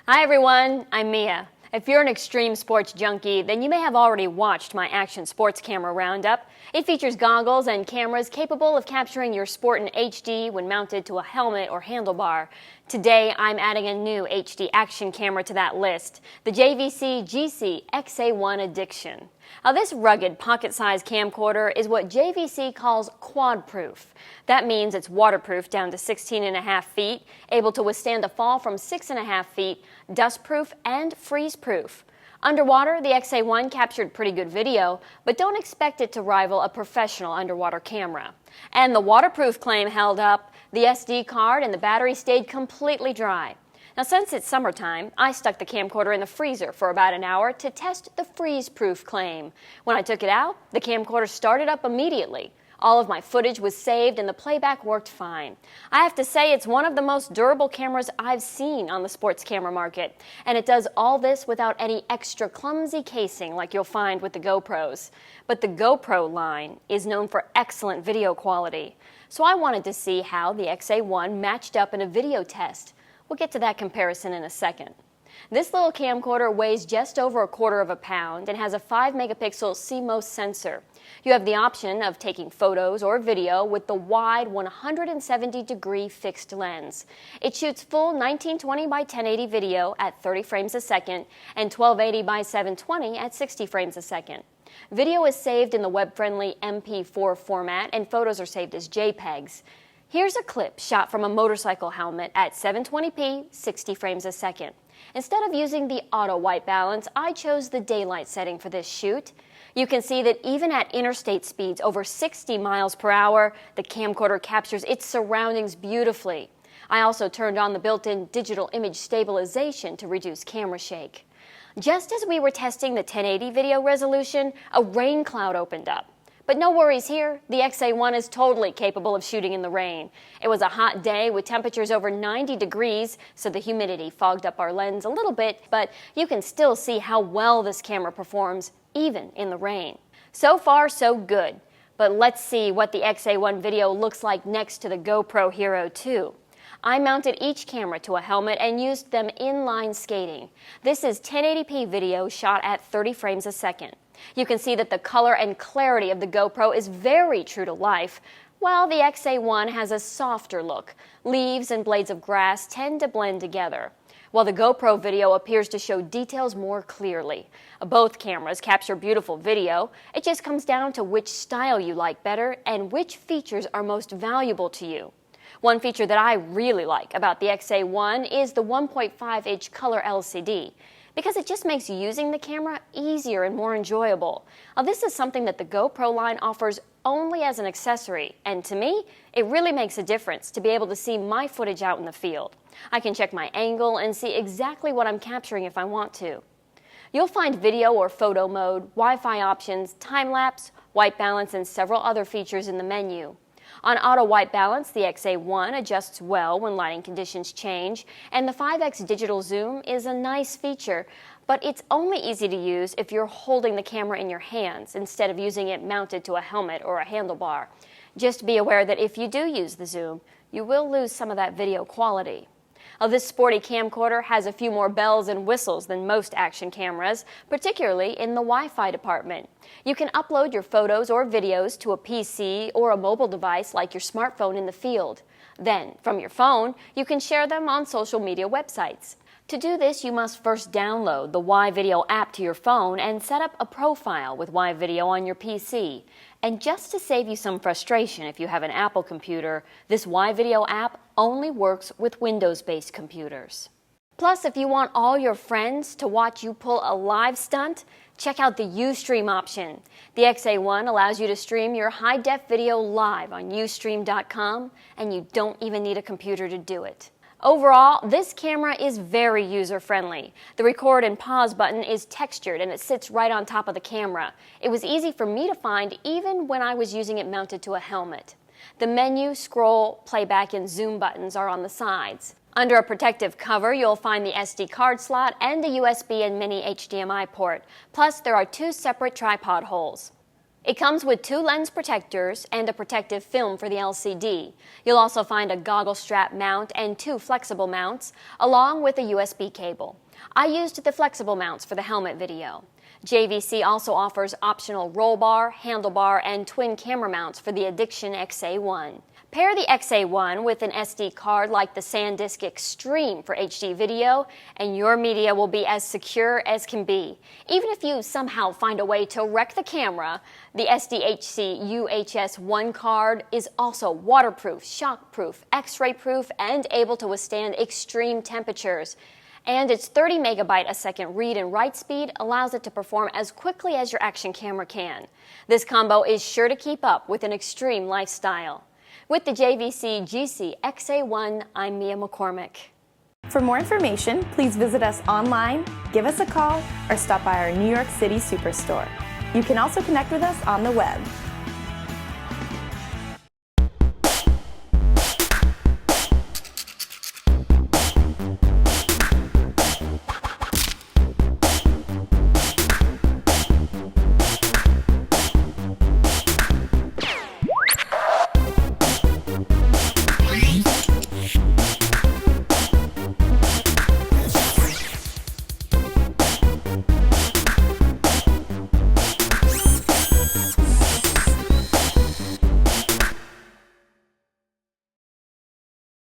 Hi everyone, I'm Mia. If you're an extreme sports junkie, then you may have already watched my Action Sports Camera Roundup. It features goggles and cameras capable of capturing your sport in HD when mounted to a helmet or handlebar. Today, I'm adding a new HD action camera to that list, the JVC GC-XA1 ADIXXION. Now, this rugged pocket-sized camcorder is what JVC calls quad-proof. That means it's waterproof down to 16.5 feet, able to withstand a fall from 6.5 feet, dust-proof and freeze-proof. Underwater, the XA1 captured pretty good video, but don't expect it to rival a professional underwater camera. And the waterproof claim held up. The SD card and the battery stayed completely dry. Now, since it's summertime, I stuck the camcorder in the freezer for about an hour to test the freeze-proof claim. When I took it out, the camcorder started up immediately. All of my footage was saved and the playback worked fine. I have to say it's one of the most durable cameras I've seen on the sports camera market, and it does all this without any extra clumsy casing like you'll find with the GoPros. But the GoPro line is known for excellent video quality, so I wanted to see how the XA1 matched up in a video test. We'll get to that comparison in a second. This little camcorder weighs just over 1/4 pounds and has a 5-megapixel C-MOS sensor. You have the option of taking photos or video with the wide 170-degree fixed lens. It shoots full 1920 by 1080 video at 30 frames a second and 1280 by 720 at 60 frames a second. Video is saved in the web-friendly MP4 format and photos are saved as JPEGs. Here's a clip shot from a motorcycle helmet at 720p, 60 frames a second. Instead of using the auto white balance, I chose the daylight setting for this shoot. You can see that even at interstate speeds over 60 miles per hour, the camcorder captures its surroundings beautifully. I also turned on the built-in digital image stabilization to reduce camera shake. Just as we were testing the 1080 video resolution, a rain cloud opened up. But no worries here, the XA1 is totally capable of shooting in the rain. It was a hot day with temperatures over 90 degrees, so the humidity fogged up our lens a little bit, but you can still see how well this camera performs, even in the rain. So far, so good. But let's see what the XA1 video looks like next to the GoPro Hero 2. I mounted each camera to a helmet and used them inline skating. This is 1080p video shot at 30 frames a second. You can see that the color and clarity of the GoPro is very true to life, while the XA1 has a softer look. Leaves and blades of grass tend to blend together, while the GoPro video appears to show details more clearly. Both cameras capture beautiful video. It just comes down to which style you like better and which features are most valuable to you. One feature that I really like about the XA1 is the 1.5-inch color LCD, because it just makes using the camera easier and more enjoyable. Now, this is something that the GoPro line offers only as an accessory, and to me, it really makes a difference to be able to see my footage out in the field. I can check my angle and see exactly what I'm capturing if I want to. You'll find video or photo mode, Wi-Fi options, time-lapse, white balance, and several other features in the menu. On auto white balance, the XA1 adjusts well when lighting conditions change, and the 5x digital zoom is a nice feature, but it's only easy to use if you're holding the camera in your hands instead of using it mounted to a helmet or a handlebar. Just be aware that if you do use the zoom, you will lose some of that video quality. This sporty camcorder has a few more bells and whistles than most action cameras, particularly in the Wi-Fi department. You can upload your photos or videos to a PC or a mobile device like your smartphone in the field. Then, from your phone, you can share them on social media websites. To do this, you must first download the Y-Video app to your phone and set up a profile with Y-Video on your PC. And just to save you some frustration if you have an Apple computer, this Y-Video app only works with Windows-based computers. Plus, if you want all your friends to watch you pull a live stunt, check out the Ustream option. The XA1 allows you to stream your high-def video live on Ustream.com, and you don't even need a computer to do it. Overall, this camera is very user-friendly. The record and pause button is textured and it sits right on top of the camera. It was easy for me to find even when I was using it mounted to a helmet. The menu, scroll, playback, and zoom buttons are on the sides. Under a protective cover, you'll find the SD card slot and a USB and mini HDMI port. Plus, there are 2 separate tripod holes. It comes with 2 lens protectors and a protective film for the LCD. You'll also find a goggle strap mount and 2 flexible mounts, along with a USB cable. I used the flexible mounts for the helmet video. JVC also offers optional roll bar, handlebar, and twin camera mounts for the ADIXXION XA1. Pair the XA1 with an SD card like the SanDisk Extreme for HD video, and your media will be as secure as can be. Even if you somehow find a way to wreck the camera, the SDHC UHS-1 card is also waterproof, shockproof, X-ray proof, and able to withstand extreme temperatures. And its 30 megabyte a second read and write speed allows it to perform as quickly as your action camera can. This combo is sure to keep up with an extreme lifestyle. With the JVC GC-XA1, I'm Mia McCormick. For more information, please visit us online, give us a call, or stop by our New York City Superstore. You can also connect with us on the web.